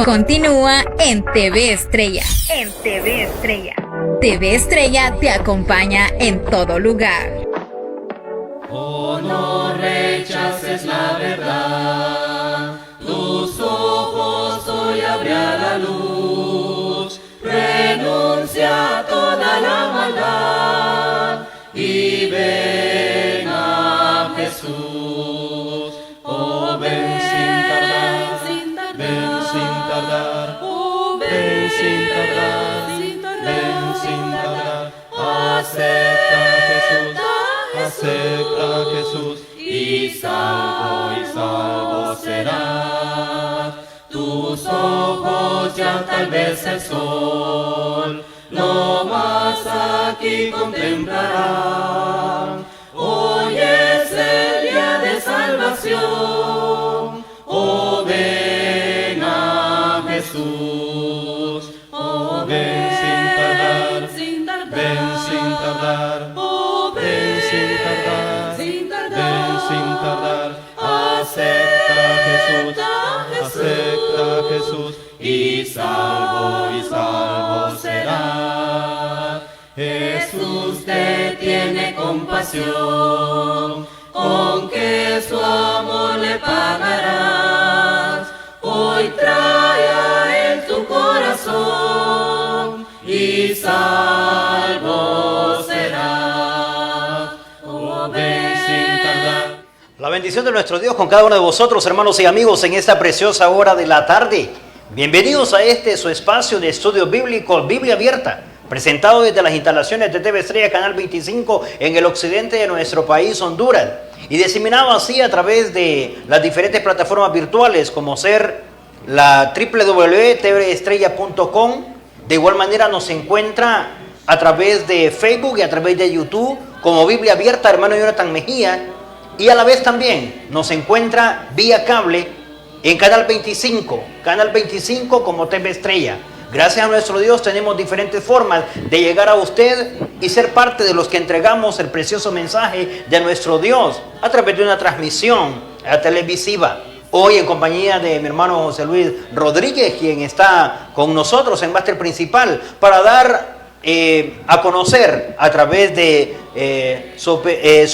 Continúa en TV Estrella. En TV Estrella. TV Estrella te acompaña en todo lugar. Oh, no rechaces la verdad. Tus ojos hoy abrirá la luz. Renuncia a toda la maldad y ven a Jesús. Oh, ven sin tardar, ven sin tardar, ven sin tardar, ven sin tardar. Acepta a Jesús, acepta a Jesús y salvo serás. Tus ojos ya tal vez el sol no más aquí contemplarán. Hoy es el día de salvación. Oh, ven a Jesús. Oh, ven sin tardar, ven sin tardar, ven sin tardar, ven sin tardar. Acepta a Jesús, acepta a Jesús y salvo serás. Jesús te tiene compasión, con que su amor le pagarás. Hoy trae a él tu corazón y salvo serás. Oh, ven sin tardar. La bendición de nuestro Dios con cada uno de vosotros, hermanos y amigos, en esta preciosa hora de la tarde. Bienvenidos a su espacio de estudio bíblico, Biblia Abierta, presentado desde las instalaciones de TV Estrella Canal 25 en el occidente de nuestro país, Honduras, y diseminado así a través de las diferentes plataformas virtuales, como ser la www.tvestrella.com. De igual manera nos encuentra a través de Facebook y a través de YouTube como Biblia Abierta, hermano Jonathan Mejía, y a la vez también nos encuentra vía cable en Canal 25 como TV Estrella. Gracias a nuestro Dios tenemos diferentes formas de llegar a usted y ser parte de los que entregamos el precioso mensaje de nuestro Dios a través de una transmisión televisiva. Hoy en compañía de mi hermano José Luis Rodríguez, quien está con nosotros en máster principal para dar a conocer a través de su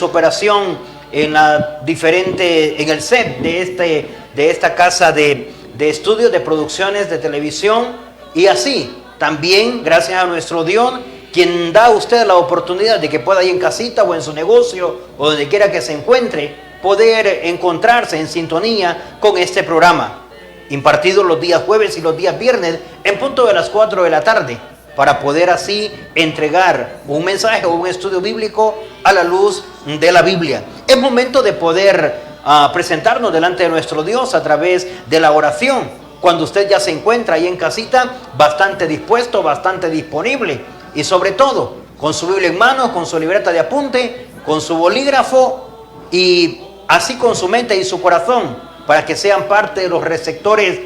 operación en el set de esta casa de estudios, de producciones de televisión, y así también gracias a nuestro Dios, quien da a usted la oportunidad de que pueda ir en casita o en su negocio o donde quiera que se encuentre, poder encontrarse en sintonía con este programa, impartido los días jueves y los días viernes en punto de las 4 de la tarde, para poder así entregar un mensaje o un estudio bíblico a la luz de la Biblia. Es momento de poder presentarnos delante de nuestro Dios a través de la oración, cuando usted ya se encuentra ahí en casita, bastante dispuesto, bastante disponible, y sobre todo, con su Biblia en mano, con su libreta de apunte, con su bolígrafo, y así con su mente y su corazón, para que sean parte de los receptores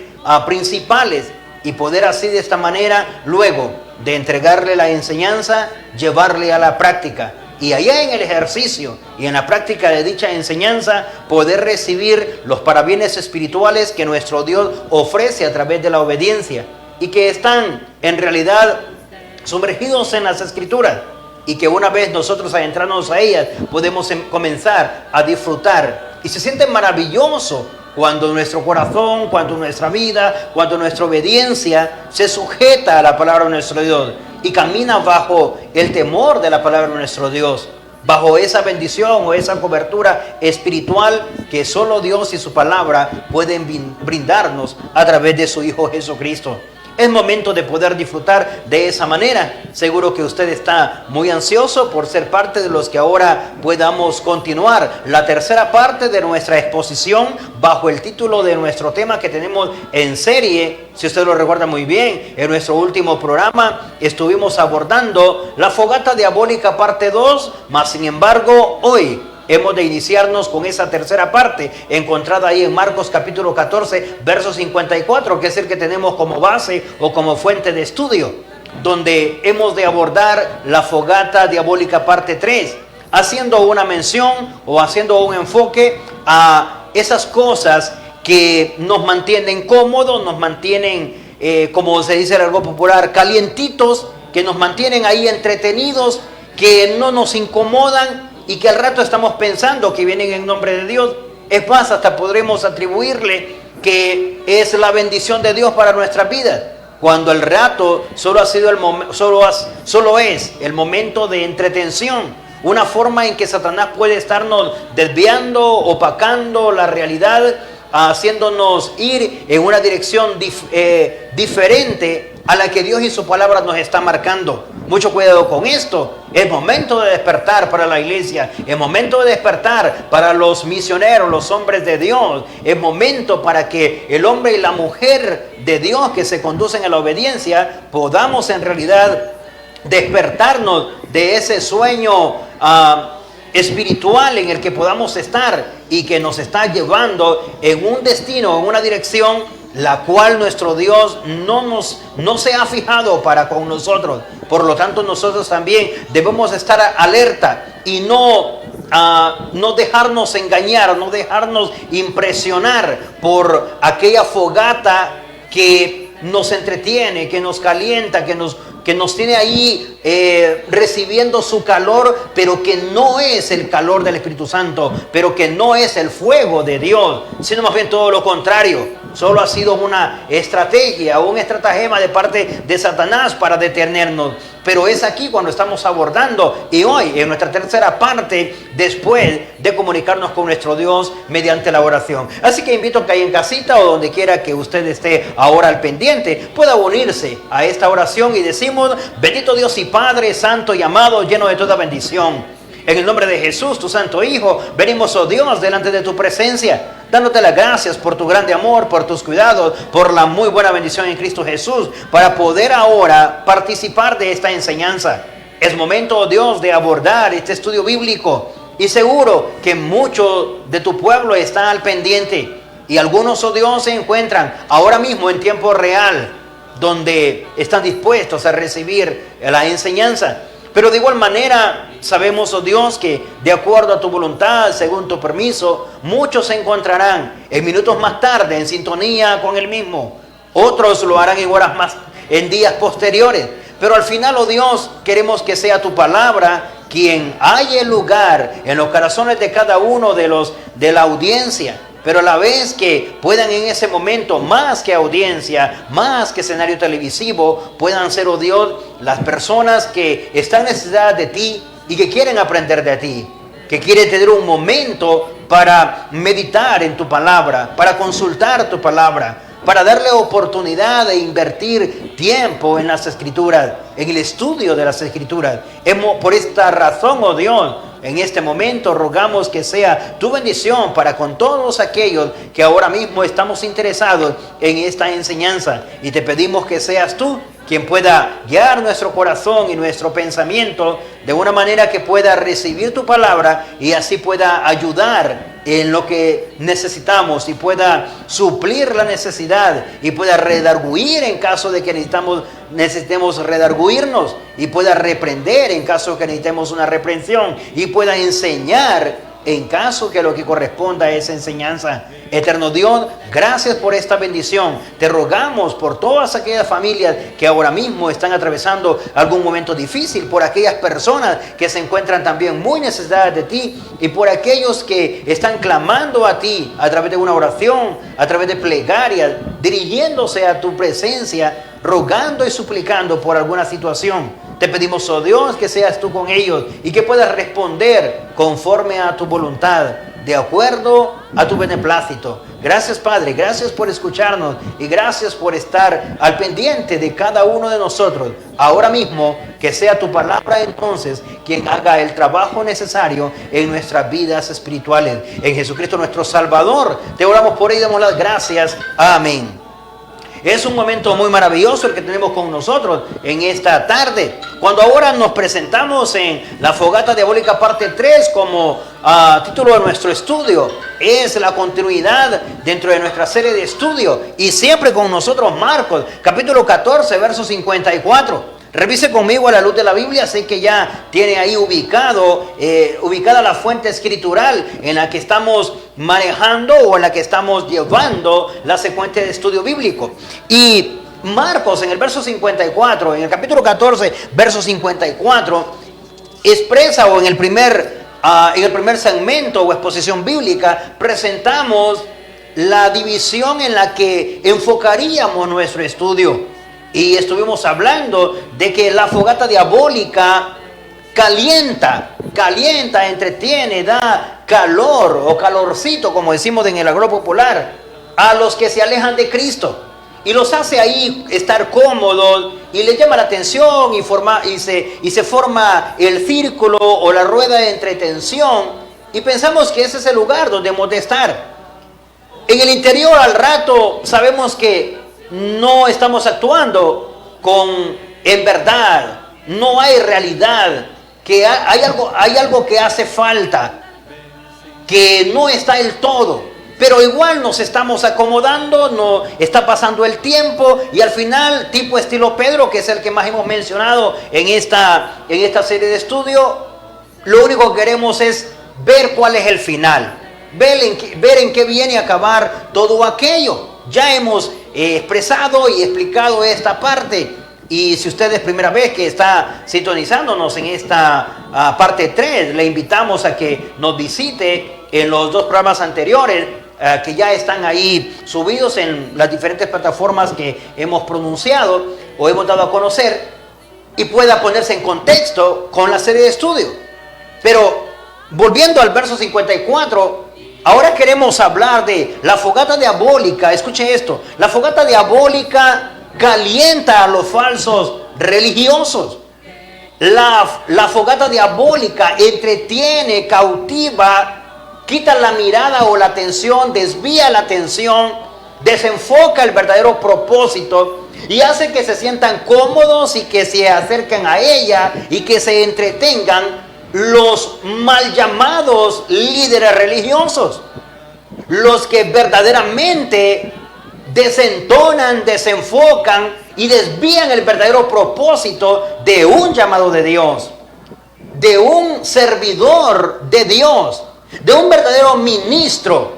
principales, y poder así de esta manera, luego de entregarle la enseñanza, llevarle a la práctica. Y allá en el ejercicio y en la práctica de dicha enseñanza, poder recibir los parabienes espirituales que nuestro Dios ofrece a través de la obediencia, y que están en realidad sumergidos en las Escrituras, y que una vez nosotros adentrarnos a ellas, podemos comenzar a disfrutar. Y se siente maravilloso cuando nuestro corazón, cuando nuestra vida, cuando nuestra obediencia se sujeta a la palabra de nuestro Dios y camina bajo el temor de la palabra de nuestro Dios, bajo esa bendición o esa cobertura espiritual que solo Dios y su palabra pueden brindarnos a través de su Hijo Jesucristo. Es momento de poder disfrutar de esa manera. Seguro que usted está muy ansioso por ser parte de los que ahora podamos continuar la tercera parte de nuestra exposición bajo el título de nuestro tema que tenemos en serie. Si usted lo recuerda muy bien, en nuestro último programa estuvimos abordando la fogata diabólica parte 2, mas sin embargo hoy hemos de iniciarnos con esa tercera parte, encontrada ahí en Marcos capítulo 14, verso 54, que es el que tenemos como base o como fuente de estudio, donde hemos de abordar la fogata diabólica parte 3, haciendo una mención o haciendo un enfoque a esas cosas que nos mantienen cómodos, nos mantienen, como se dice en algo popular, calientitos, que nos mantienen ahí entretenidos, que no nos incomodan y que al rato estamos pensando que vienen en nombre de Dios. Es más, hasta podremos atribuirle que es la bendición de Dios para nuestras vidas, cuando el rato solo ha sido solo es el momento de entretención, una forma en que Satanás puede estarnos desviando, opacando la realidad, haciéndonos ir en una dirección diferente a la que Dios y su palabra nos está marcando. Mucho cuidado con esto. Es momento de despertar para la iglesia. Es momento de despertar para los misioneros, los hombres de Dios. Es momento para que el hombre y la mujer de Dios que se conducen a la obediencia podamos en realidad despertarnos de ese sueño espiritual en el que podamos estar y que nos está llevando en un destino, en una dirección la cual nuestro Dios no se ha fijado para con nosotros. Por lo tanto, nosotros también debemos estar alerta y no dejarnos engañar, no dejarnos impresionar por aquella fogata que nos entretiene, que nos calienta, que nos tiene ahí recibiendo su calor, pero que no es el calor del Espíritu Santo, pero que no es el fuego de Dios, sino más bien todo lo contrario. Solo ha sido una estrategia, un estratagema de parte de Satanás para detenernos. Pero es aquí cuando estamos abordando, y hoy en nuestra tercera parte, después de comunicarnos con nuestro Dios mediante la oración. Así que invito a que ahí en casita o donde quiera que usted esté ahora al pendiente, pueda unirse a esta oración y decimos: bendito Dios y Padre, santo y amado, lleno de toda bendición. En el nombre de Jesús, tu santo Hijo, venimos, oh Dios, delante de tu presencia, dándote las gracias por tu grande amor, por tus cuidados, por la muy buena bendición en Cristo Jesús, para poder ahora participar de esta enseñanza. Es momento, oh Dios, de abordar este estudio bíblico, y seguro que mucho de tu pueblo está al pendiente, y algunos, oh Dios, se encuentran ahora mismo en tiempo real, donde están dispuestos a recibir la enseñanza. Pero de igual manera sabemos, oh Dios, que de acuerdo a tu voluntad, según tu permiso, muchos se encontrarán en minutos más tarde en sintonía con el mismo. Otros lo harán en días posteriores. Pero al final, oh Dios, queremos que sea tu palabra quien halle lugar en los corazones de cada uno de la audiencia. Pero a la vez que puedan en ese momento, más que audiencia, más que escenario televisivo, puedan ser, oh Dios, las personas que están en necesidad de ti y que quieren aprender de ti, que quieren tener un momento para meditar en tu palabra, para consultar tu palabra, para darle oportunidad de invertir tiempo en las Escrituras, en el estudio de las Escrituras. Por esta razón, oh Dios, en este momento rogamos que sea tu bendición para con todos aquellos que ahora mismo estamos interesados en esta enseñanza. Y te pedimos que seas tú quien pueda guiar nuestro corazón y nuestro pensamiento de una manera que pueda recibir tu palabra y así pueda ayudar en lo que necesitamos y pueda suplir la necesidad y pueda redarguir en caso de que necesitemos redarguirnos y pueda reprender en caso de que necesitemos una reprensión y pueda enseñar en caso que lo que corresponda a esa enseñanza. Eterno Dios, gracias por esta bendición. Te rogamos por todas aquellas familias que ahora mismo están atravesando algún momento difícil, por aquellas personas que se encuentran también muy necesitadas de ti y por aquellos que están clamando a ti a través de una oración, a través de plegarias, dirigiéndose a tu presencia, rogando y suplicando por alguna situación. Te pedimos, oh Dios, que seas tú con ellos y que puedas responder conforme a tu voluntad, de acuerdo a tu beneplácito. Gracias, Padre, gracias por escucharnos y gracias por estar al pendiente de cada uno de nosotros. Ahora mismo, que sea tu palabra entonces quien haga el trabajo necesario en nuestras vidas espirituales. En Jesucristo nuestro Salvador, te oramos por ello y damos las gracias. Amén. Es un momento muy maravilloso el que tenemos con nosotros en esta tarde, cuando ahora nos presentamos en la Fogata Diabólica parte 3 como título de nuestro estudio. Es la continuidad dentro de nuestra serie de estudio y siempre con nosotros Marcos, capítulo 14, verso 54. Revise conmigo a la luz de la Biblia. Sé que ya tiene ahí ubicada la fuente escritural en la que estamos manejando o en la que estamos llevando la secuencia de estudio bíblico. Y Marcos, en el verso 54, en el capítulo 14, verso 54, expresa, o en el primer segmento o exposición bíblica, presentamos la división en la que enfocaríamos nuestro estudio. Y estuvimos hablando de que la fogata diabólica calienta, entretiene, da calor o calorcito, como decimos en el argot popular, a los que se alejan de Cristo. Y los hace ahí estar cómodos y les llama la atención y se forma el círculo o la rueda de entretención. Y pensamos que ese es el lugar donde hemos de estar. En el interior, al rato, sabemos que no estamos actuando en verdad, no hay realidad, que hay algo que hace falta, que no está del todo, pero igual nos estamos acomodando, no está pasando el tiempo y al final, tipo estilo Pedro, que es el que más hemos mencionado en esta serie de estudio, lo único que queremos es ver cuál es el final, ver en qué viene a acabar todo aquello. Ya hemos expresado y explicado esta parte. Y si usted es primera vez que está sintonizándonos en esta parte 3, le invitamos a que nos visite en los 2 programas anteriores que ya están ahí subidos en las diferentes plataformas que hemos pronunciado o hemos dado a conocer, y pueda ponerse en contexto con la serie de estudio. Pero volviendo al verso 54, ahora queremos hablar de la fogata diabólica. Escuche esto: la fogata diabólica calienta a los falsos religiosos. La fogata diabólica entretiene, cautiva, quita la mirada o la atención, desvía la atención, desenfoca el verdadero propósito y hace que se sientan cómodos y que se acerquen a ella y que se entretengan los mal llamados líderes religiosos, los que verdaderamente desentonan, desenfocan y desvían el verdadero propósito de un llamado de Dios, de un servidor de Dios, de un verdadero ministro,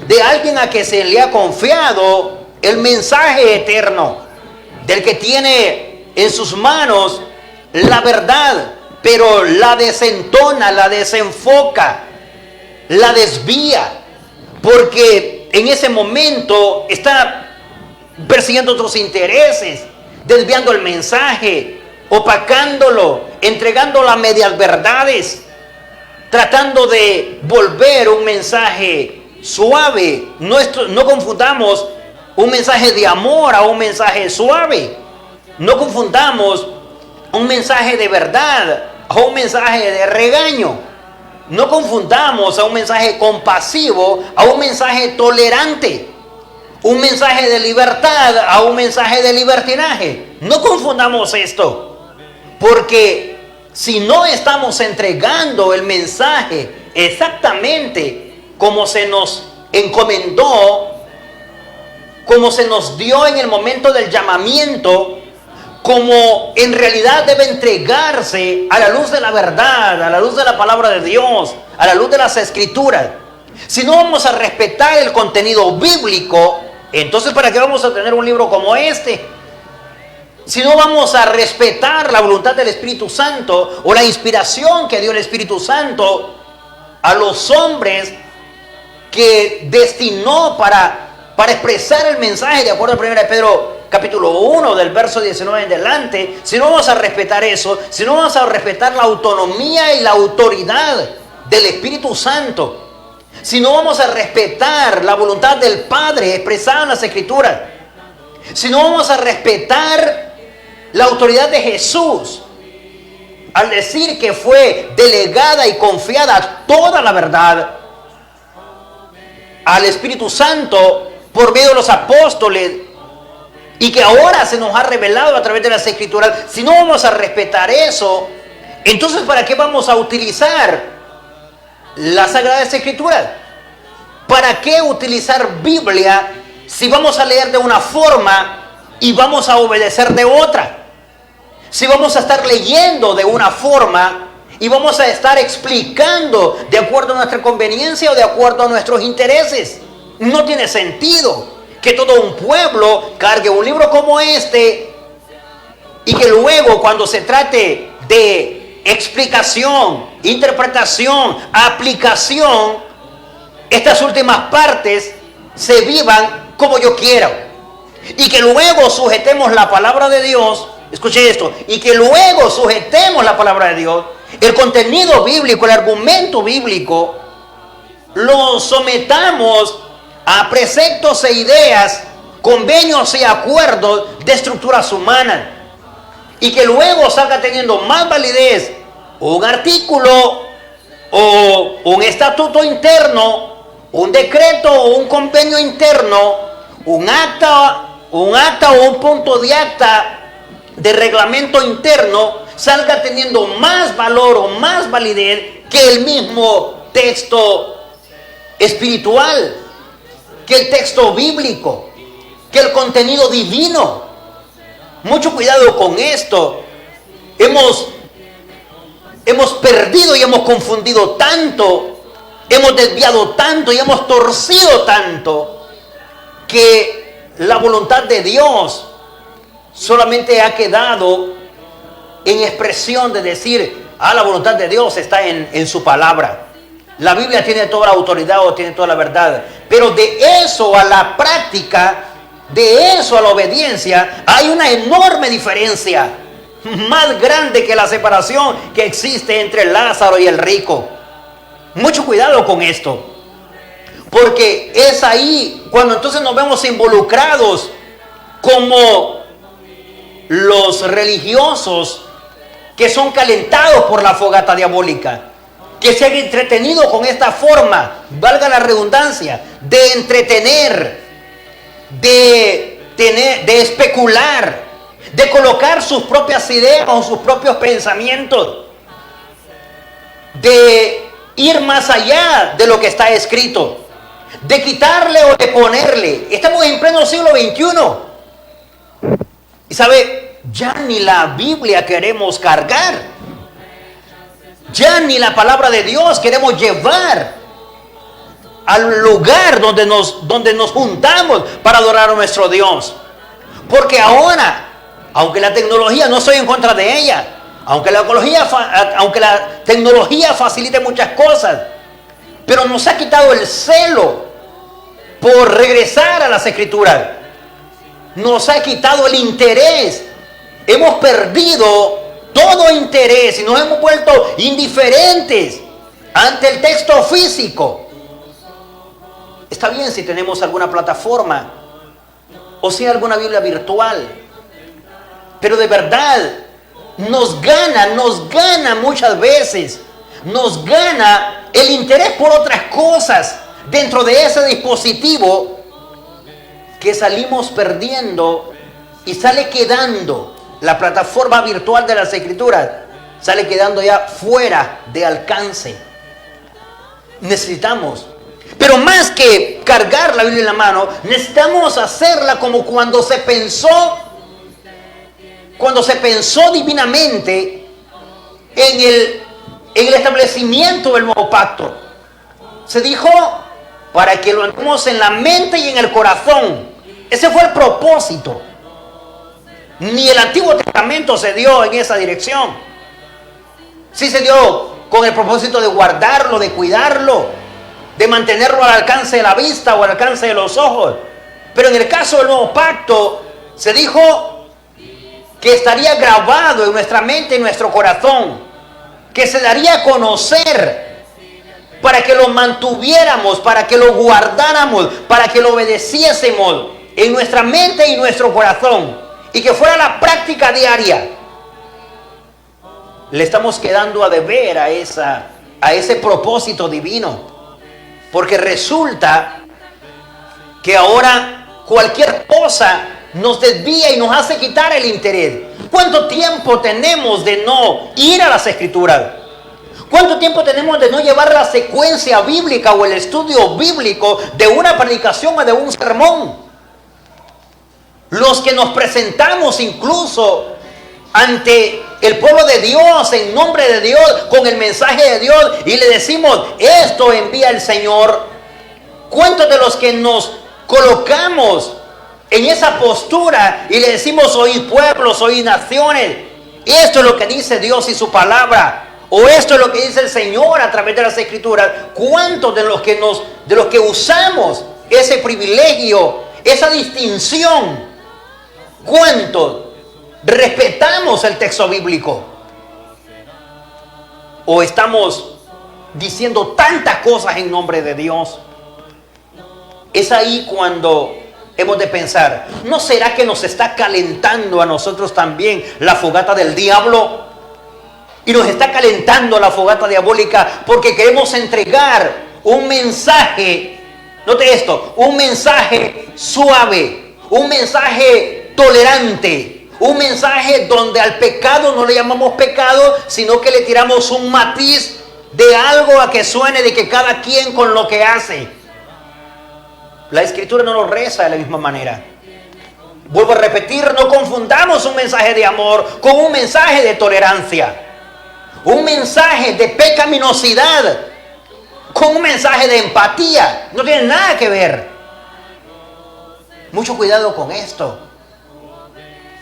de alguien a que se le ha confiado el mensaje eterno, del que tiene en sus manos la verdad, pero la desentona, la desenfoca, la desvía, porque en ese momento está persiguiendo otros intereses, desviando el mensaje, opacándolo, entregándolo a medias verdades, tratando de volver un mensaje suave. No confundamos un mensaje de amor a un mensaje suave. No confundamos un mensaje de verdad a un mensaje de regaño. No confundamos a un mensaje compasivo a un mensaje tolerante. Un mensaje de libertad a un mensaje de libertinaje. No confundamos esto, porque si no estamos entregando el mensaje exactamente como se nos encomendó, como se nos dio en el momento del llamamiento, como en realidad debe entregarse a la luz de la verdad, a la luz de la palabra de Dios, a la luz de las Escrituras, si no vamos a respetar el contenido bíblico, entonces ¿para qué vamos a tener un libro como este? Si no vamos a respetar la voluntad del Espíritu Santo o la inspiración que dio el Espíritu Santo a los hombres que destinó para expresar el mensaje de acuerdo a 1 Pedro capítulo 1 del verso 19 en adelante, si no vamos a respetar eso, si no vamos a respetar la autonomía y la autoridad del Espíritu Santo, si no vamos a respetar la voluntad del Padre expresada en las Escrituras, si no vamos a respetar la autoridad de Jesús al decir que fue delegada y confiada toda la verdad al Espíritu Santo por medio de los apóstoles, y que ahora se nos ha revelado a través de las Escrituras, si no vamos a respetar eso, entonces ¿para qué vamos a utilizar las Sagradas Escrituras? ¿Para qué utilizar Biblia si vamos a leer de una forma y vamos a obedecer de otra? si vamos a estar leyendo de una forma y vamos a estar explicando de acuerdo a nuestra conveniencia o de acuerdo a nuestros intereses. No tiene sentido que todo un pueblo cargue un libro como este y que luego, cuando se trate de explicación, interpretación, aplicación, estas últimas partes se vivan como yo quiero. Y que luego sujetemos la palabra de Dios. Escuche esto. Y que luego sujetemos la palabra de Dios, el contenido bíblico, el argumento bíblico, lo sometamos a preceptos e ideas, convenios y acuerdos de estructuras humanas. Y que luego salga teniendo más validez un artículo o un estatuto interno, un decreto o un convenio interno, un acta o un punto de acta de reglamento interno, salga teniendo más valor o más validez que el mismo texto espiritual, que el texto bíblico, que el contenido divino. Mucho cuidado con esto. Hemos perdido y hemos confundido tanto, hemos desviado tanto y hemos torcido tanto, que la voluntad de Dios solamente ha quedado en expresión de decir, la voluntad de Dios está en su palabra. La Biblia tiene toda la autoridad o tiene toda la verdad. Pero de eso a la práctica, de eso a la obediencia, hay una enorme diferencia, más grande que la separación que existe entre Lázaro y el rico. Mucho cuidado con esto, porque es ahí cuando entonces nos vemos involucrados como los religiosos que son calentados por la fogata diabólica, que se han entretenido con esta forma, valga la redundancia, de entretener, de especular, de colocar sus propias ideas o sus propios pensamientos, de ir más allá de lo que está escrito, de quitarle o de ponerle. Estamos en pleno siglo XXI. Y sabe, ya ni la Biblia queremos cargar. Ya ni la palabra de Dios queremos llevar al lugar donde nos juntamos para adorar a nuestro Dios. Porque ahora, aunque la tecnología, no estoy en contra de ella, aunque la tecnología facilite muchas cosas, pero nos ha quitado el celo por regresar a las Escrituras. Nos ha quitado el interés. Hemos perdido todo interés y nos hemos vuelto indiferentes ante el texto físico. Está bien si tenemos alguna plataforma o si alguna Biblia virtual, pero de verdad nos gana muchas veces, nos gana el interés por otras cosas dentro de ese dispositivo, que salimos perdiendo y sale quedando la plataforma virtual de las Escrituras, sale quedando ya fuera de alcance. Necesitamos, pero más que cargar la Biblia en la mano, necesitamos hacerla como cuando se pensó divinamente en el establecimiento del nuevo pacto. Se dijo para que lo andemos en la mente y en el corazón. Ese fue el propósito. Ni el Antiguo Testamento se dio en esa dirección. Sí se dio con el propósito de guardarlo, de cuidarlo, de mantenerlo al alcance de la vista o al alcance de los ojos. Pero en el caso del nuevo pacto, se dijo que estaría grabado en nuestra mente y en nuestro corazón, que se daría a conocer para que lo mantuviéramos, para que lo guardáramos, para que lo obedeciésemos en nuestra mente y nuestro corazón, y que fuera la práctica diaria. Le estamos quedando a deber a ese propósito divino, porque resulta que ahora cualquier cosa nos desvía y nos hace quitar el interés. ¿Cuánto tiempo tenemos de no ir a las Escrituras? ¿Cuánto tiempo tenemos de no llevar la secuencia bíblica o el estudio bíblico de una predicación o de un sermón? Los que nos presentamos incluso ante el pueblo de Dios, en nombre de Dios, con el mensaje de Dios, y le decimos, esto envía el Señor. ¿Cuántos de los que nos colocamos en esa postura y le decimos, oíd pueblos, oíd naciones, esto es lo que dice Dios y su palabra, o esto es lo que dice el Señor a través de las Escrituras? ¿Cuántos de los que usamos ese privilegio, esa distinción, cuántos respetamos el texto bíblico? ¿O estamos diciendo tantas cosas en nombre de Dios? Es ahí cuando hemos de pensar, ¿no será que nos está calentando a nosotros también la fogata del diablo? Y nos está calentando la fogata diabólica porque queremos entregar un mensaje, note esto, un mensaje suave, un mensaje tolerante, un mensaje donde al pecado no le llamamos pecado, sino que le tiramos un matiz de algo a que suene de que cada quien con lo que hace. La Escritura no nos reza de la misma manera. Vuelvo a repetir, no confundamos un mensaje de amor con un mensaje de tolerancia. Un mensaje de pecaminosidad con un mensaje de empatía. No tiene nada que ver. Mucho cuidado con esto.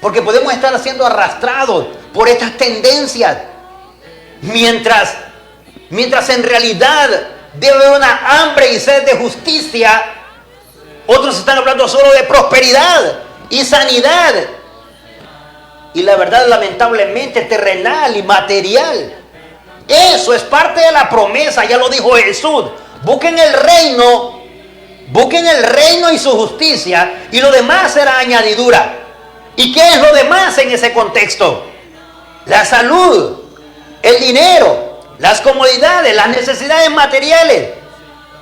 Porque podemos estar siendo arrastrados por estas tendencias. Mientras en realidad debe haber una hambre y sed de justicia, otros están hablando solo de prosperidad y sanidad. Y la verdad, lamentablemente, terrenal y material. Eso es parte de la promesa, ya lo dijo Jesús. Busquen el reino y su justicia, y lo demás será añadidura. ¿Y qué es lo demás en ese contexto? La salud, el dinero, las comodidades, las necesidades materiales.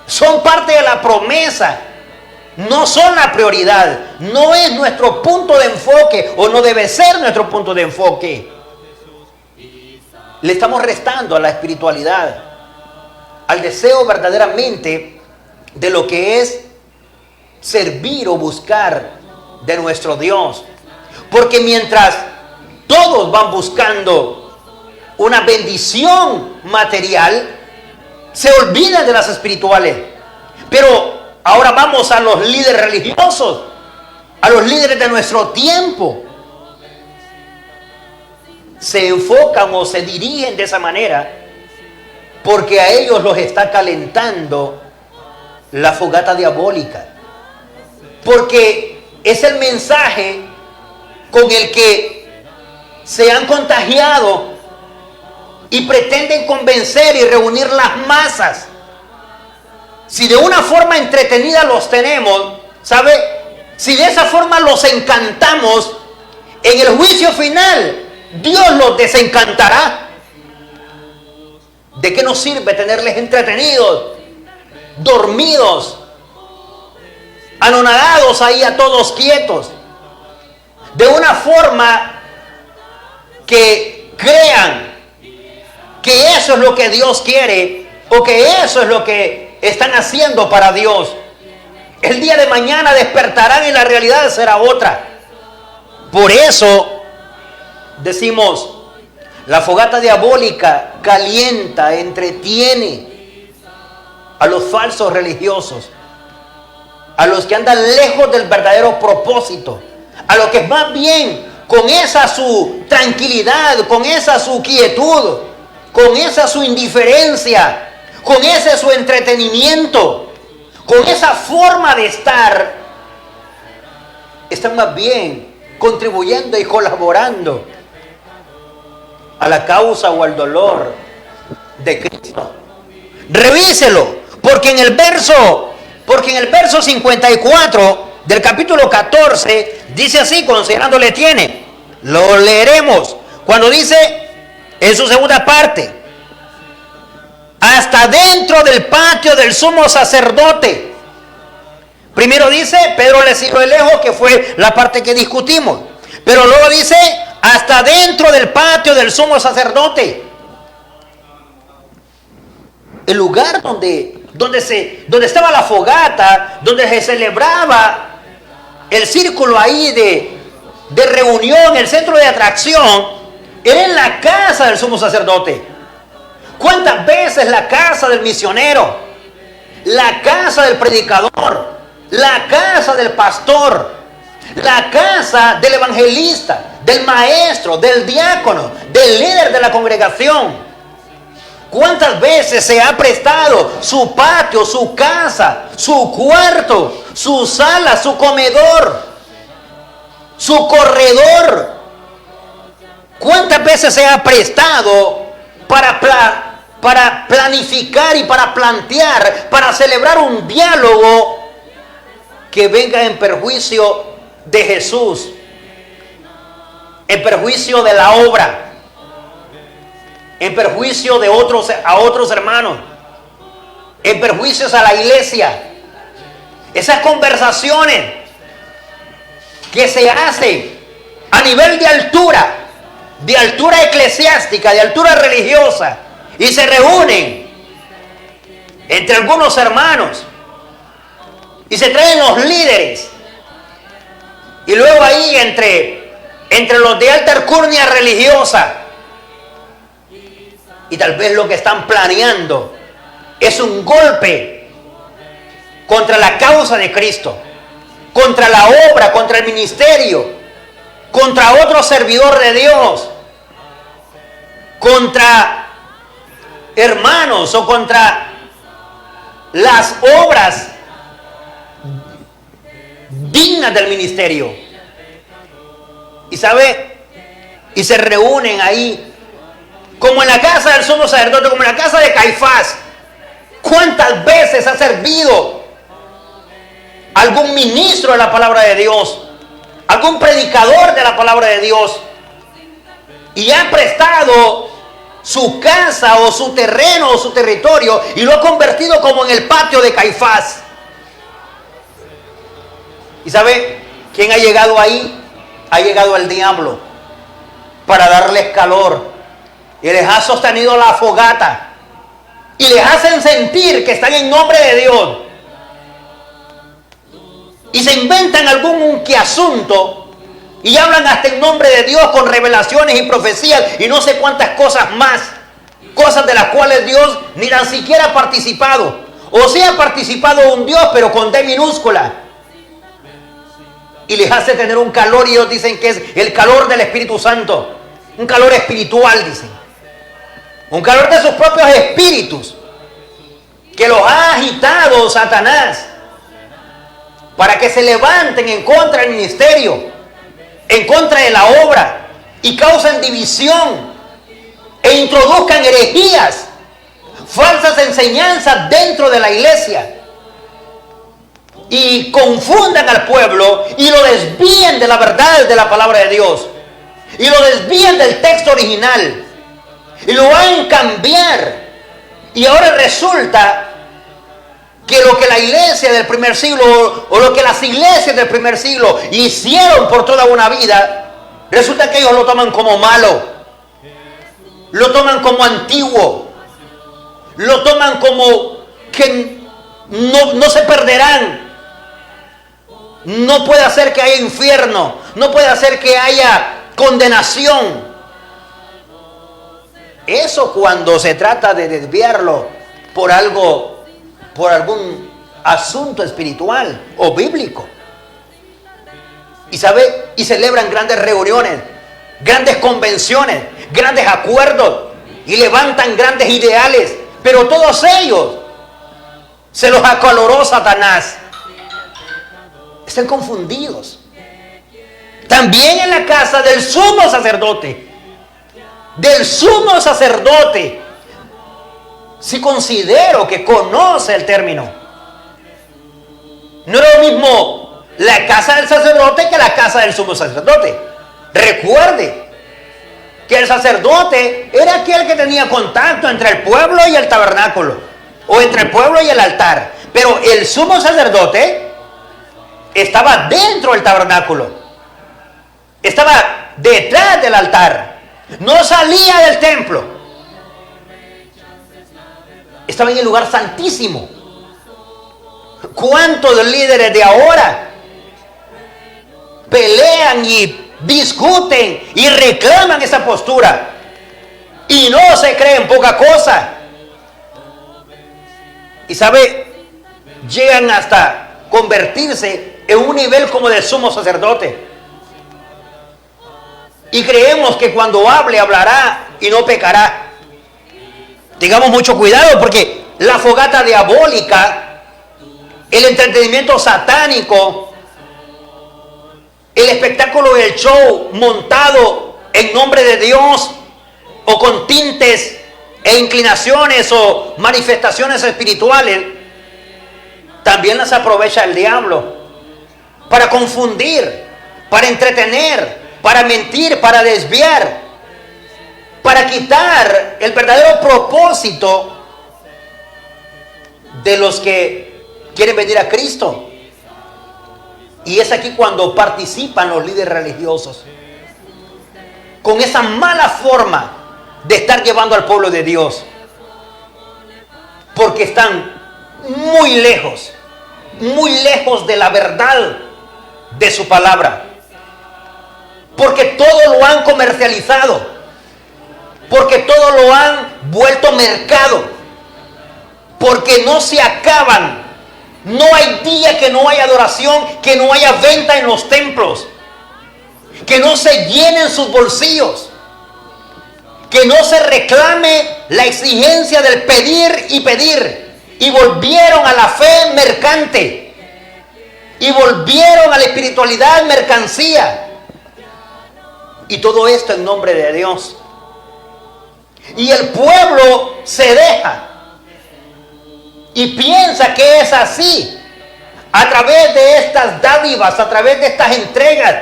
Son parte de la promesa. No son la prioridad, no es nuestro punto de enfoque, o no debe ser nuestro punto de enfoque. Le estamos restando a la espiritualidad, al deseo verdaderamente de lo que es servir o buscar de nuestro Dios. Porque mientras todos van buscando una bendición material, se olvidan de las espirituales. Pero ahora vamos a los líderes religiosos, a los líderes de nuestro tiempo. Se enfocan o se dirigen de esa manera porque a ellos los está calentando la fogata diabólica. Porque es el mensaje con el que se han contagiado y pretenden convencer y reunir las masas. Si de una forma entretenida los tenemos, ¿sabe? Si de esa forma los encantamos, en el juicio final, Dios los desencantará. ¿De qué nos sirve tenerles entretenidos, dormidos, anonadados ahí a todos quietos? De una forma que crean que eso es lo que Dios quiere, o que eso es lo que están haciendo para Dios. El día de mañana despertarán y la realidad será otra. Por eso decimos, la fogata diabólica calienta, entretiene a los falsos religiosos, a los que andan lejos del verdadero propósito, a los que más bien con esa su tranquilidad, con esa su quietud, con esa su indiferencia, con ese su entretenimiento, con esa forma de estar, están más bien contribuyendo y colaborando a la causa o al dolor de Cristo. Revíselo, porque en el verso 54 del capítulo 14 dice así, considerándole tiene, lo leeremos, cuando dice en su segunda parte, hasta dentro del patio del sumo sacerdote. Primero dice, Pedro le siguió de lejos, que fue la parte que discutimos, pero luego dice, hasta dentro del patio del sumo sacerdote, el lugar donde estaba la fogata, donde se celebraba el círculo ahí de reunión, el centro de atracción. Era en la casa del sumo sacerdote. ¿Cuántas veces la casa del misionero, la casa del predicador, la casa del pastor, la casa del evangelista, del maestro, del diácono, del líder de la congregación, cuántas veces se ha prestado su patio, su casa, su cuarto, su sala, su comedor, su corredor? ¿Cuántas veces se ha prestado para planificar y para plantear, para celebrar un diálogo que venga en perjuicio de Jesús, en perjuicio de la obra, en perjuicio de a otros hermanos, en perjuicios a la iglesia? Esas conversaciones que se hacen a nivel de altura eclesiástica, de altura religiosa, y se reúnen entre algunos hermanos y se traen los líderes, y luego ahí entre los de alta alcurnia religiosa, y tal vez lo que están planeando es un golpe contra la causa de Cristo, contra la obra, contra el ministerio, contra otro servidor de Dios, contra hermanos o contra las obras dignas del ministerio. Y sabe, y se reúnen ahí, como en la casa del sumo sacerdote, como en la casa de Caifás. ¿Cuántas veces ha servido algún ministro de la palabra de Dios, algún predicador de la palabra de Dios, y ha prestado su casa o su terreno o su territorio y lo ha convertido como en el patio de Caifás? ¿Y sabe quién ha llegado ahí? Ha llegado el diablo para darles calor, y les ha sostenido la fogata y les hacen sentir que están en nombre de Dios, y se inventan algún asunto y hablan hasta en nombre de Dios con revelaciones y profecías y no sé cuántas cosas más, cosas de las cuales Dios ni tan siquiera ha participado, o sí ha participado un Dios pero con D minúscula, y les hace tener un calor, y ellos dicen que es el calor del Espíritu Santo, un calor espiritual, dicen, un calor de sus propios espíritus que los ha agitado Satanás para que se levanten en contra del ministerio, en contra de la obra, y causen división e introduzcan herejías, falsas enseñanzas dentro de la iglesia, y confundan al pueblo y lo desvíen de la verdad de la palabra de Dios, y lo desvíen del texto original y lo van a cambiar. Y ahora resulta que lo que la iglesia del primer siglo, o lo que las iglesias del primer siglo hicieron por toda una vida, resulta que ellos lo toman como malo, lo toman como antiguo, lo toman como que no se perderán. No puede hacer que haya infierno, no puede hacer que haya condenación. Eso cuando se trata de desviarlo por algo, por algún asunto espiritual o bíblico. Y celebran grandes reuniones, grandes convenciones, grandes acuerdos, y levantan grandes ideales, pero todos ellos se los acaloró Satanás. Están confundidos. También en la casa del sumo sacerdote, si considero que conoce el término, no era lo mismo la casa del sacerdote que la casa del sumo sacerdote. Recuerde que el sacerdote era aquel que tenía contacto entre el pueblo y el tabernáculo, o entre el pueblo y el altar, pero el sumo sacerdote estaba dentro del tabernáculo, estaba detrás del altar, no salía del templo, estaba en el lugar santísimo. ¿Cuántos líderes de ahora pelean y discuten y reclaman esa postura. Y no se creen poca cosa. Y sabe, llegan hasta convertirse en un nivel como de sumo sacerdote. Y creemos que cuando hable, hablará y no pecará. Tengamos mucho cuidado, porque la fogata diabólica, el entretenimiento satánico, el espectáculo del show montado en nombre de Dios, o con tintes e inclinaciones o manifestaciones espirituales, también las aprovecha el diablo para confundir, para entretener, para mentir, para desviar, para quitar el verdadero propósito de los que quieren venir a Cristo. Y es aquí cuando participan los líderes religiosos con esa mala forma de estar llevando al pueblo de Dios, porque están muy lejos de la verdad de su palabra, porque todo lo han comercializado, porque todo lo han vuelto mercado, porque no se acaban. No hay día que no haya adoración, que no haya venta en los templos, que no se llenen sus bolsillos, que no se reclame la exigencia del pedir y pedir. Y volvieron a la fe mercante, y volvieron a la espiritualidad mercancía, y todo esto en nombre de Dios. Y el pueblo se deja y piensa que es así, a través de estas dádivas, a través de estas entregas,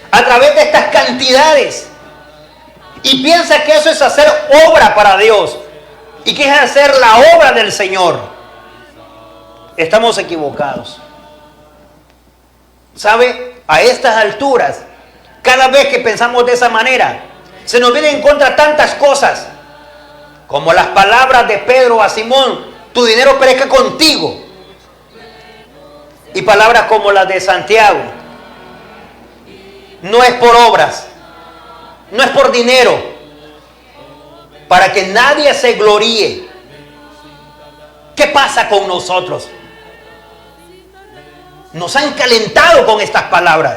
a través de estas cantidades, y piensa que eso es hacer obra para Dios y que es hacer la obra del Señor. Estamos equivocados. ¿Sabe? A estas alturas, cada vez que pensamos de esa manera, se nos vienen en contra tantas cosas, como las palabras de Pedro a Simón: tu dinero perezca contigo. Y palabras como las de Santiago: no es por obras, no es por dinero, para que nadie se gloríe. ¿Qué pasa con nosotros? Nos han calentado con estas palabras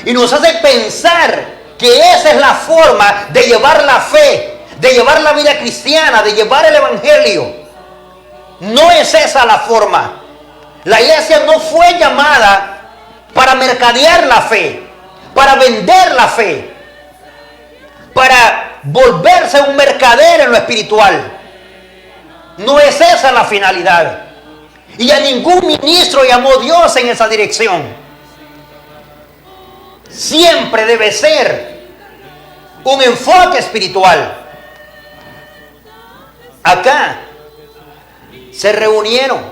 y nos hace pensar que esa es la forma de llevar la fe, de llevar la vida cristiana, de llevar el evangelio. No es esa la forma. La iglesia no fue llamada para mercadear la fe, para vender la fe, para volverse un mercader en lo espiritual. No es esa la finalidad. Y a ningún ministro llamó Dios en esa dirección. Siempre debe ser un enfoque espiritual. Acá se reunieron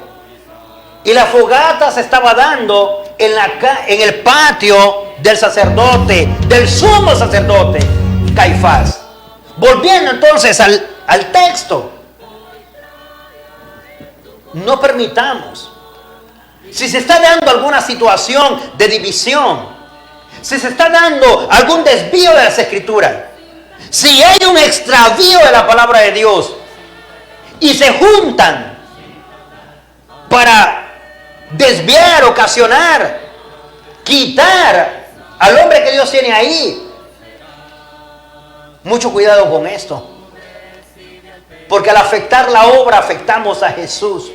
y la fogata se estaba dando en el patio del sacerdote, del sumo sacerdote Caifás. Volviendo entonces al texto, no permitamos, si se está dando alguna situación de división, si se está dando algún desvío de las escrituras, si hay un extravío de la palabra de Dios y se juntan para desviar, ocasionar, quitar al hombre que Dios tiene ahí, mucho cuidado con esto, porque al afectar la obra afectamos a Jesús.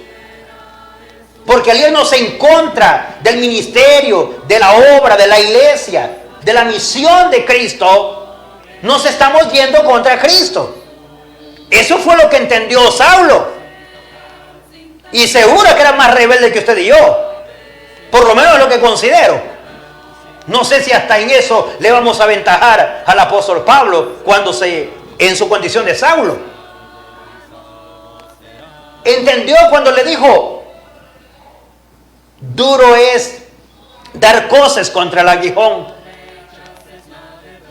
Porque al irnos en contra del ministerio, de la obra, de la iglesia, de la misión de Cristo, nos estamos yendo contra Cristo. Eso fue lo que entendió Saulo. Y seguro que era más rebelde que usted y yo. Por lo menos es lo que considero. No sé si hasta en eso le vamos a aventajar al apóstol Pablo en su condición de Saulo. Entendió cuando le dijo: duro es dar coces contra el aguijón.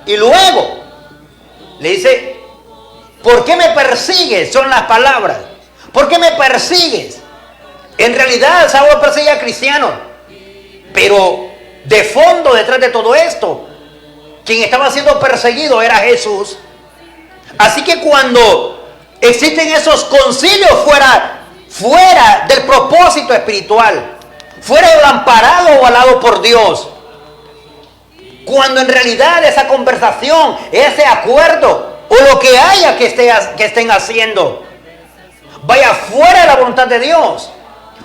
Y luego le dice: ¿por qué me persigues? Son las palabras. ¿Por qué me persigues? En realidad Saulo perseguía a cristianos, pero de fondo detrás de todo esto. Quien estaba siendo perseguido era Jesús. Así que cuando existen esos concilios fuera del propósito espiritual, fuera del amparado o avalado por Dios, cuando en realidad esa conversación, ese acuerdo o lo que haya que estén haciendo vaya fuera de la voluntad de Dios,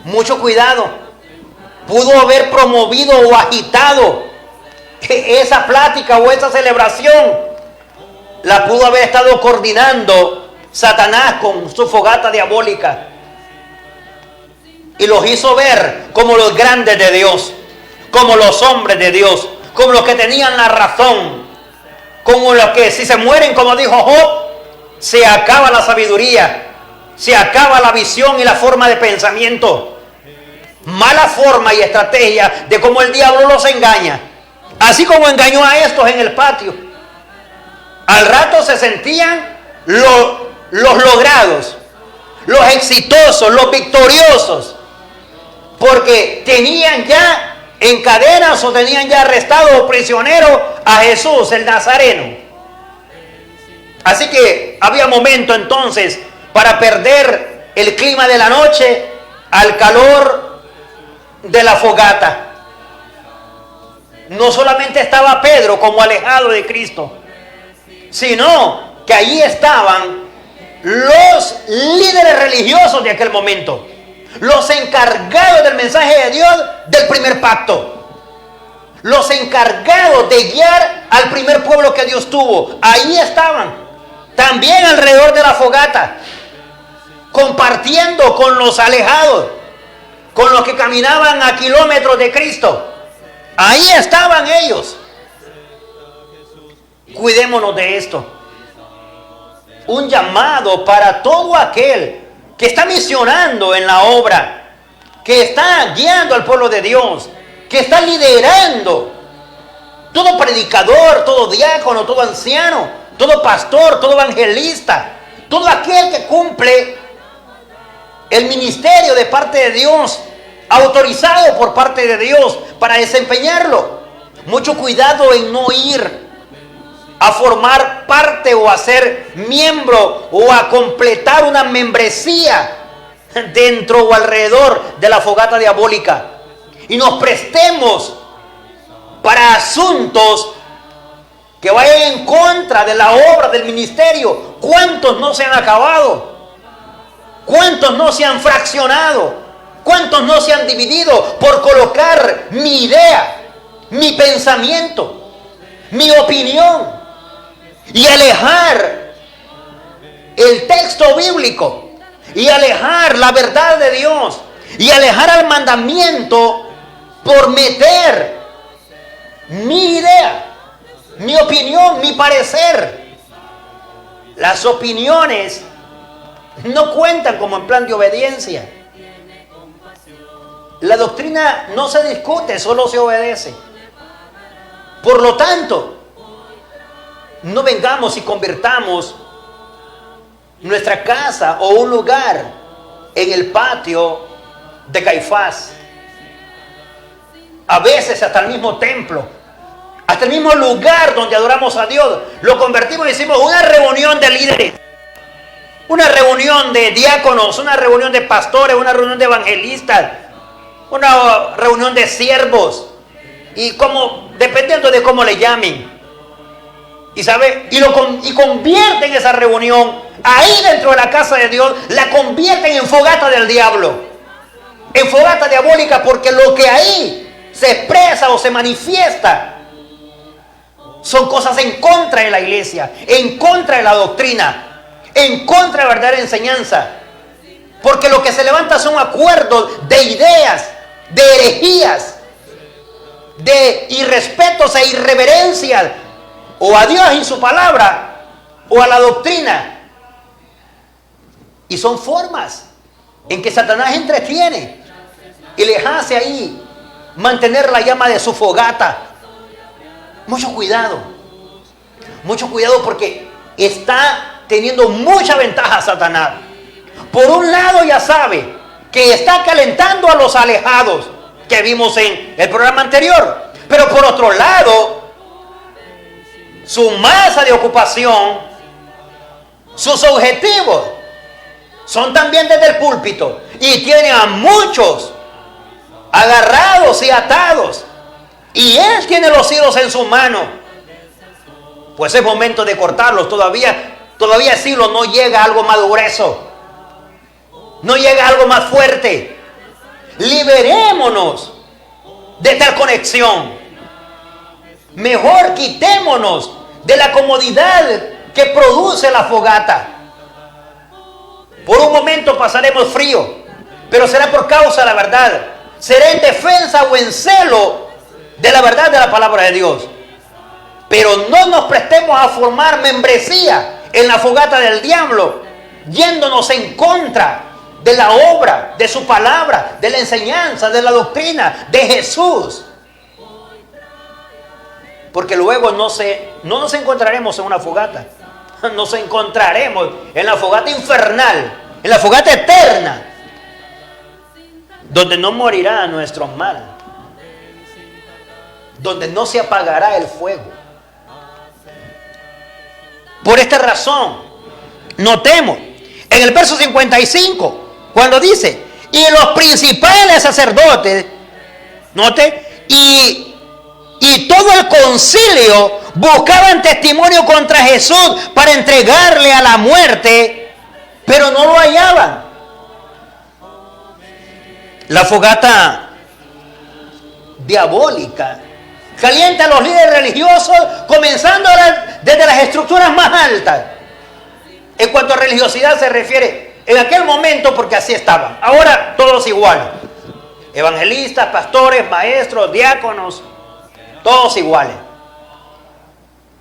mucho cuidado. Pudo haber promovido o agitado esa plática o esa celebración, la pudo haber estado coordinando Satanás con su fogata diabólica, y los hizo ver como los grandes de Dios, como los hombres de Dios, como los que tenían la razón, como los que si se mueren, como dijo Job, se acaba la sabiduría, se acaba la visión y la forma de pensamiento. Mala forma y estrategia de cómo el diablo los engaña, así como engañó a estos en el patio. Al rato se sentían los logrados, los exitosos, los victoriosos, porque tenían ya en cadenas o tenían ya arrestado o prisionero a Jesús el Nazareno. Así que había momento entonces para perder el clima de la noche al calor de la fogata. No solamente estaba Pedro como alejado de Cristo, sino que allí estaban los líderes religiosos de aquel momento, los encargados del mensaje de Dios del primer pacto, los encargados de guiar al primer pueblo que Dios tuvo. Ahí estaban, también alrededor de la fogata, compartiendo con los alejados, con los que caminaban a kilómetros de Cristo. Ahí estaban ellos. Cuidémonos de esto. Un llamado para todo aquel que está misionando en la obra, que está guiando al pueblo de Dios, que está liderando. Todo predicador, todo diácono, todo anciano, todo pastor, todo evangelista, todo aquel que cumple el ministerio de parte de Dios, autorizado por parte de Dios para desempeñarlo. Mucho cuidado en no ir a formar parte o a ser miembro o a completar una membresía dentro o alrededor de la fogata diabólica y nos prestemos para asuntos que vayan en contra de la obra del ministerio. ¿Cuántos no se han acabado? ¿Cuántos no se han fraccionado? ¿Cuántos no se han dividido por colocar mi idea, mi pensamiento, mi opinión y alejar el texto bíblico y alejar la verdad de Dios y alejar al mandamiento por meter mi idea, mi opinión, mi parecer? Las opiniones no cuentan como en plan de obediencia. La doctrina no se discute, solo se obedece. Por lo tanto, no vengamos y convirtamos nuestra casa o un lugar en el patio de Caifás. A veces hasta el mismo templo, hasta el mismo lugar donde adoramos a Dios, lo convertimos y decimos una reunión de líderes, una reunión de diáconos, una reunión de pastores, una reunión de evangelistas, una reunión de siervos, y como dependiendo de cómo le llamen. Y convierten esa reunión ahí dentro de la casa de Dios, la convierten en fogata del diablo, en fogata diabólica, porque lo que ahí se expresa o se manifiesta son cosas en contra de la iglesia, en contra de la doctrina, en contra de la verdadera enseñanza, porque lo que se levanta son acuerdos de ideas, de herejías, de irrespetos e irreverencias o a Dios y su palabra o a la doctrina. Y son formas en que Satanás entretiene y les hace ahí mantener la llama de su fogata. Mucho cuidado porque está teniendo mucha ventaja Satanás. Por un lado ya sabe que está calentando a los alejados, que vimos en el programa anterior, Pero por otro lado, su masa de ocupación, sus objetivos, son también desde el púlpito. Y tiene a muchos agarrados y atados. Y él tiene los hilos en su mano. Pues es momento de cortarlos. Todavía el hilo no llega a algo más grueso. No llega a algo más fuerte. Liberémonos de tal conexión. Mejor quitémonos de la comodidad que produce la fogata. Por un momento pasaremos frío, pero será por causa de la verdad. Será en defensa o en celo de la verdad de la palabra de Dios. Pero no nos prestemos a formar membresía en la fogata del diablo, yéndonos en contra de la obra, de su palabra, de la enseñanza, de la doctrina de Jesús. Porque luego no nos encontraremos en una fogata. Nos encontraremos en la fogata infernal, en la fogata eterna, donde no morirá nuestro mal, donde no se apagará el fuego. Por esta razón, notemos en el verso 55, cuando dice, y los principales sacerdotes, note, y todo el concilio buscaban testimonio contra Jesús para entregarle a la muerte, pero no lo hallaban. La fogata diabólica calienta a los líderes religiosos, comenzando desde las estructuras más altas. En cuanto a religiosidad se refiere, en aquel momento, porque así estaban. Ahora todos iguales. Evangelistas, pastores, maestros, diáconos, todos iguales.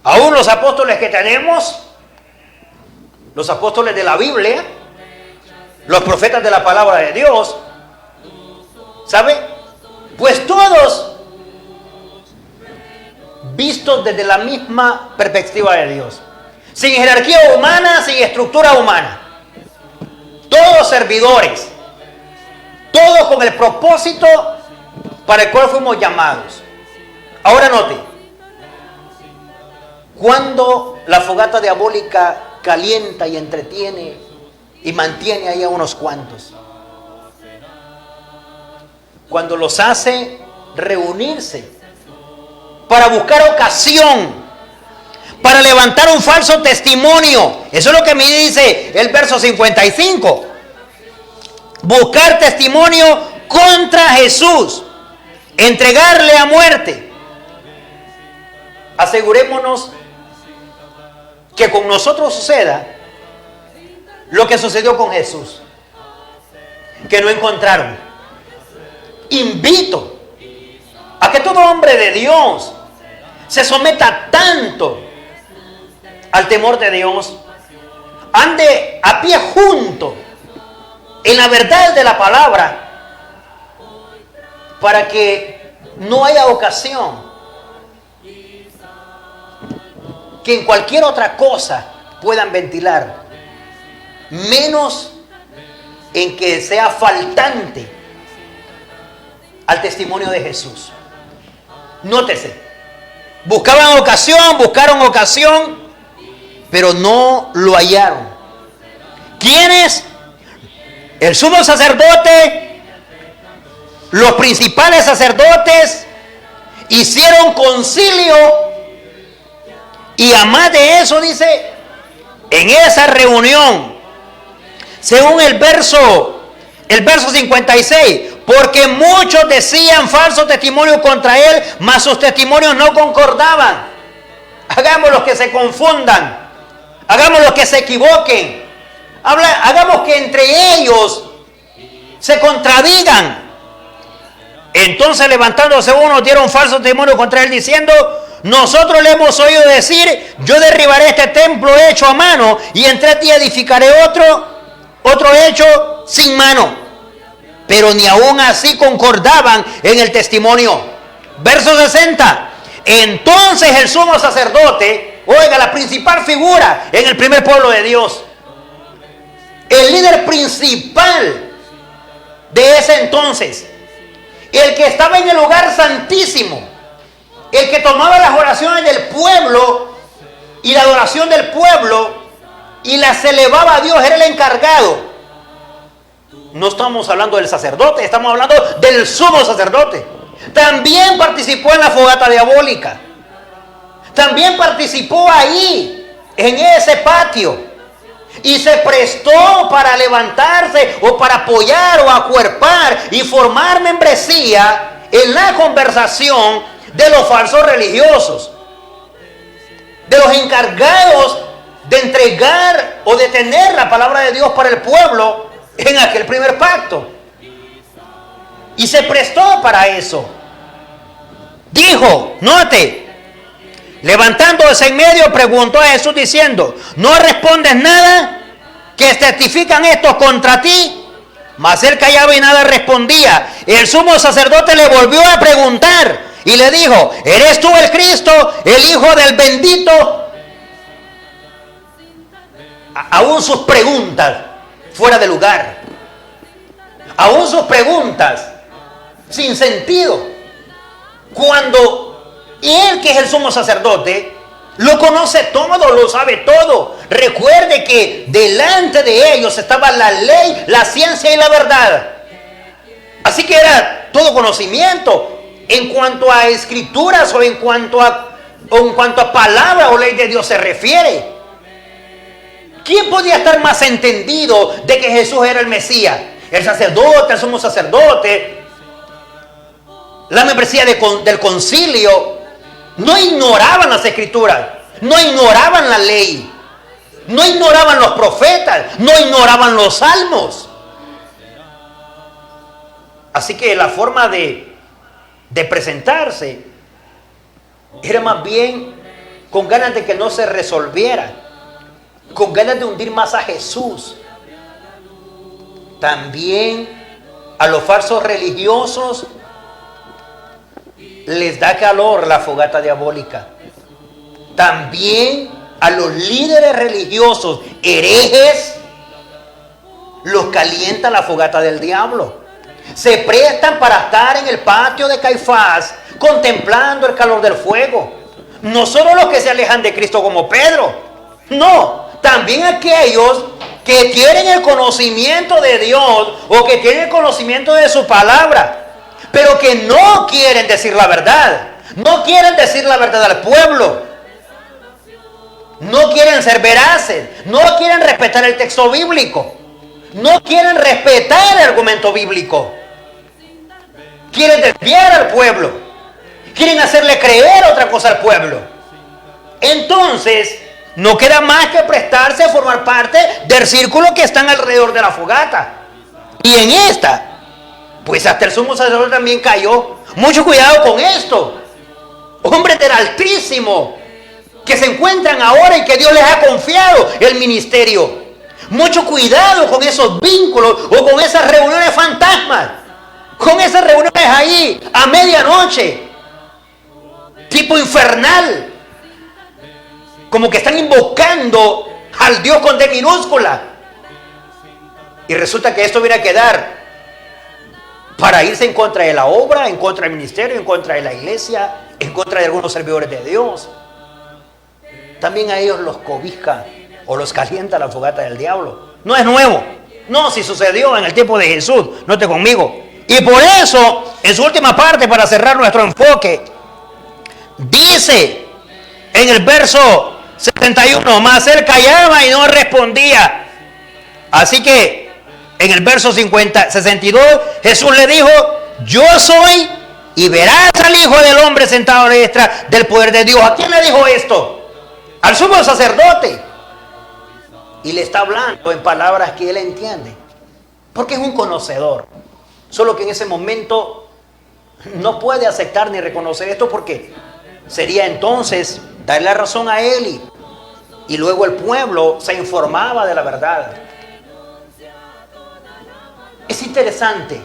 Aún los apóstoles que tenemos, los apóstoles de la Biblia, los profetas de la palabra de Dios, ¿sabe? Pues todos vistos desde la misma perspectiva de Dios. Sin jerarquía humana, sin estructura humana. Todos servidores. Todos con el propósito para el cual fuimos llamados. Ahora note, cuando la fogata diabólica calienta y entretiene y mantiene ahí a unos cuantos, cuando los hace reunirse para buscar ocasión, para levantar un falso testimonio. Eso es lo que me dice el verso 55. Buscar testimonio contra Jesús, entregarle a muerte. Asegurémonos que con nosotros suceda lo que sucedió con Jesús, que no encontraron. Invito a que todo hombre de Dios se someta tanto al temor de Dios, ande a pie junto en la verdad de la palabra, para que no haya ocasión que en cualquier otra cosa puedan ventilar, menos en que sea faltante al testimonio de Jesús. Nótese, buscaron ocasión, pero no lo hallaron. ¿Quiénes? El sumo sacerdote, los principales sacerdotes hicieron concilio, y además de eso dice, en esa reunión, según el verso 56, porque muchos decían falso testimonio contra él, mas sus testimonios no concordaban. Hagamos los que se confundan, hagamos los que se equivoquen, hagamos que entre ellos se contradigan. Entonces, levantándose unos, dieron falso testimonio contra él, diciendo: nosotros le hemos oído decir, yo derribaré este templo hecho a mano, y en 3 días edificaré otro hecho sin mano. Pero ni aún así concordaban en el testimonio. Verso 60. Entonces el sumo sacerdote, oiga, la principal figura en el primer pueblo de Dios, el líder principal de ese entonces, el que estaba en el lugar santísimo, el que tomaba las oraciones del pueblo y la adoración del pueblo y las elevaba a Dios, era el encargado. No estamos hablando del sacerdote, estamos hablando del sumo sacerdote. También participó en la fogata diabólica. También participó ahí, en ese patio. Y se prestó para levantarse o para apoyar o acuerpar y formar membresía en la conversación de los falsos religiosos, de los encargados de entregar o de tener la palabra de Dios para el pueblo en aquel primer pacto. Y se prestó para eso. Dijo, note, levantándose en medio, preguntó a Jesús diciendo: ¿no respondes nada? ¿Que testifican estos contra ti? Mas él callaba y nada respondía. El sumo sacerdote le volvió a preguntar y le dijo: ¿eres tú el Cristo, el Hijo del bendito? Aún sus preguntas fuera de lugar. Aún sus preguntas sin sentido. Cuando él, que es el sumo sacerdote, lo conoce todo, lo sabe todo. Recuerde que delante de ellos estaba la ley, la ciencia y la verdad. Así que era todo conocimiento en cuanto a escrituras o en cuanto a palabra o ley de Dios se refiere. ¿Quién podía estar más entendido de que Jesús era el Mesías? El sacerdote, el sumo sacerdote, la membresía del concilio. No ignoraban las escrituras, no ignoraban la ley, no ignoraban los profetas, no ignoraban los salmos. Así que la forma de presentarse era más bien con ganas de que no se resolviera, con ganas de hundir más a Jesús. También a los falsos religiosos les da calor la fogata diabólica. También a los líderes religiosos herejes los calienta la fogata del diablo. Se prestan para estar en el patio de Caifás contemplando el calor del fuego. No solo los que se alejan de Cristo como Pedro, no, también aquellos que tienen el conocimiento de Dios o que tienen el conocimiento de su palabra, pero que no quieren decir la verdad, no quieren decir la verdad al pueblo, no quieren ser veraces, no quieren respetar el texto bíblico, no quieren respetar el argumento bíblico, quieren desviar al pueblo, quieren hacerle creer otra cosa al pueblo. Entonces no queda más que prestarse a formar parte del círculo que están alrededor de la fogata. Y en esta, pues hasta el sumo sacerdote también cayó. Mucho cuidado con esto. Hombres del Altísimo que se encuentran ahora y que Dios les ha confiado el ministerio. Mucho cuidado con esos vínculos o con esas reuniones fantasmas, con esas reuniones ahí a medianoche, tipo infernal, como que están invocando al Dios con D minúscula. Y resulta que esto viene a quedar para irse en contra de la obra, en contra del ministerio, en contra de la iglesia, en contra de algunos servidores de Dios. También a ellos los cobija o los calienta la fogata del diablo. No es nuevo. No, si sucedió en el tiempo de Jesús, note conmigo. Y por eso, en su última parte, para cerrar nuestro enfoque, dice en el verso 71, mas él callaba y no respondía. Así que en el verso 62, Jesús le dijo: yo soy, y verás al Hijo del Hombre sentado a la diestra del poder de Dios. ¿A quién le dijo esto? Al sumo sacerdote. Y le está hablando en palabras que él entiende, porque es un conocedor. Solo que en ese momento no puede aceptar ni reconocer esto, porque sería entonces darle la razón a él, y luego el pueblo se informaba de la verdad. Es interesante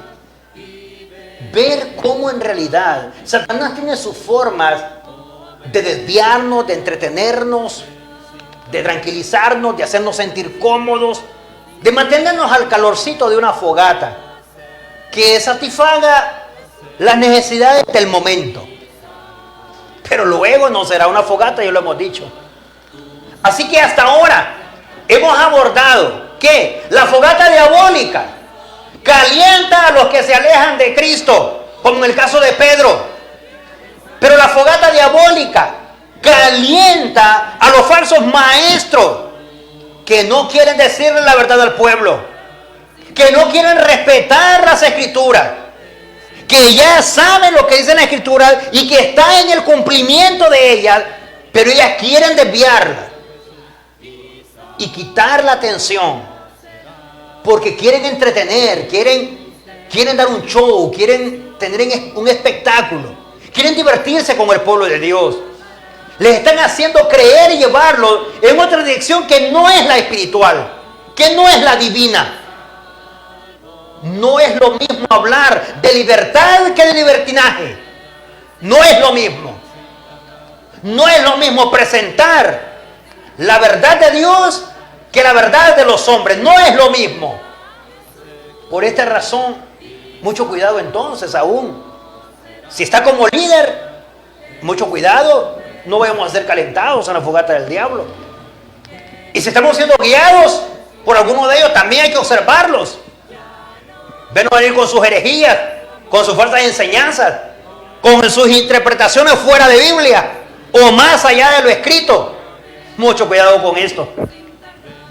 ver cómo en realidad Satanás tiene sus formas de desviarnos, de entretenernos, de tranquilizarnos, de hacernos sentir cómodos, de mantenernos al calorcito de una fogata que satisfaga las necesidades del momento. pero luego no será una fogata, ya lo hemos dicho. Así que hasta ahora hemos abordado que la fogata diabólica calienta a los que se alejan de Cristo, como en el caso de Pedro. Pero la fogata diabólica calienta a los falsos maestros que no quieren decirle la verdad al pueblo, que no quieren respetar las escrituras, que ya saben lo que dice la escritura y que está en el cumplimiento de ellas, pero ellas quieren desviarla y quitar la atención, porque quieren entretener, quieren dar un show, quieren tener un espectáculo, quieren divertirse con el pueblo de Dios. Les están haciendo creer y llevarlo en otra dirección que no es la espiritual, que no es la divina. No es lo mismo hablar de libertad que de libertinaje. No es lo mismo. No es lo mismo presentar la verdad de Dios que la verdad de los hombres. No es lo mismo. Por esta razón, mucho cuidado entonces aún. Si está como líder, mucho cuidado. No vayamos a ser calentados en la fogata del diablo. Y si estamos siendo guiados por alguno de ellos, también hay que observarlos. Ven a venir con sus herejías, con sus falsas enseñanzas, con sus interpretaciones fuera de Biblia o más allá de lo escrito. Mucho cuidado con esto.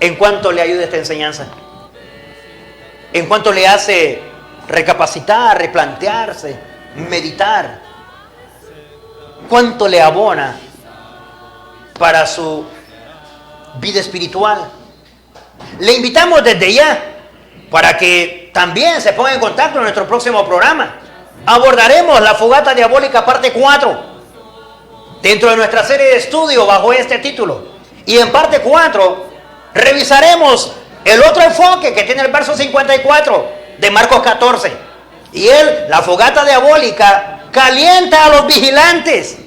En cuanto le ayuda esta enseñanza, en cuanto le hace recapacitar, replantearse, meditar, cuánto le abona para su vida espiritual. Le invitamos desde ya para que también se ponga en contacto en nuestro próximo programa. Abordaremos la fogata diabólica parte 4 dentro de nuestra serie de estudio bajo este título. Y en parte 4 revisaremos el otro enfoque que tiene el verso 54 de Marcos 14. Y la fogata diabólica, calienta a los vigilantes,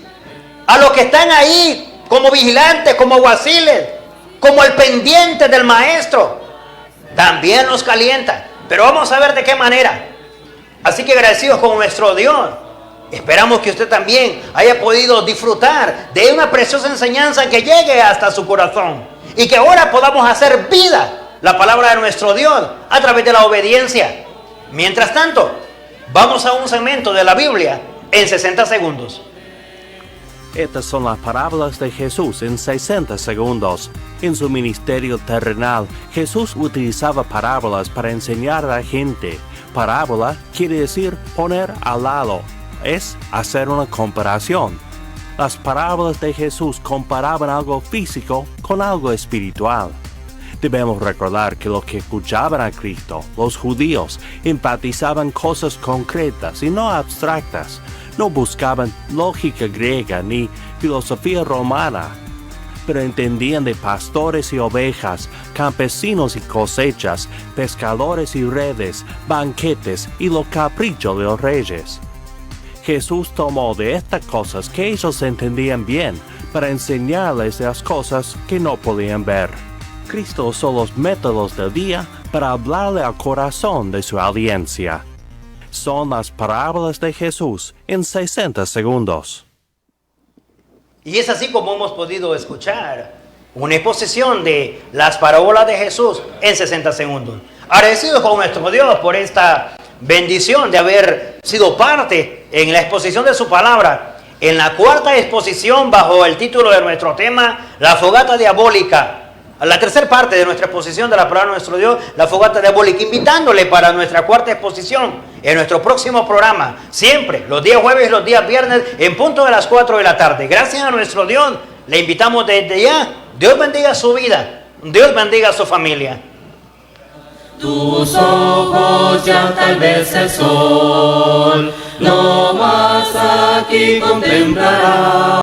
a los que están ahí como vigilantes, como alguaciles, como el pendiente del maestro. También los calienta, pero vamos a ver de qué manera. Así que agradecidos con nuestro Dios, esperamos que usted también haya podido disfrutar de una preciosa enseñanza que llegue hasta su corazón y que ahora podamos hacer vida la palabra de nuestro Dios a través de la obediencia. Mientras tanto, vamos a un segmento de la Biblia en 60 segundos. Estas son las parábolas de Jesús en 60 segundos. En su ministerio terrenal, Jesús utilizaba parábolas para enseñar a la gente. Parábola quiere decir poner al lado, es hacer una comparación. Las parábolas de Jesús comparaban algo físico con algo espiritual. Debemos recordar que los que escuchaban a Cristo, los judíos, empatizaban cosas concretas y no abstractas. No buscaban lógica griega ni filosofía romana, pero entendían de pastores y ovejas, campesinos y cosechas, pescadores y redes, banquetes y los caprichos de los reyes. Jesús tomó de estas cosas que ellos entendían bien para enseñarles las cosas que no podían ver. Cristo usó los métodos del día para hablarle al corazón de su audiencia. Son las parábolas de Jesús en 60 segundos. Y es así como hemos podido escuchar una exposición de las parábolas de Jesús en 60 segundos. Agradecidos con nuestro Dios por esta bendición de haber sido parte en la exposición de su palabra, en la cuarta exposición bajo el título de nuestro tema, la fogata diabólica. A la tercera parte de nuestra exposición de la palabra de nuestro Dios, la fogata diabólica, invitándole para nuestra cuarta exposición en nuestro próximo programa, siempre los días jueves y los días viernes en punto de las 4 de la tarde. Gracias a nuestro Dios, le invitamos desde ya. Dios bendiga su vida, Dios bendiga a su familia. Tus ojos ya tal vez el sol, no más aquí contemplarás.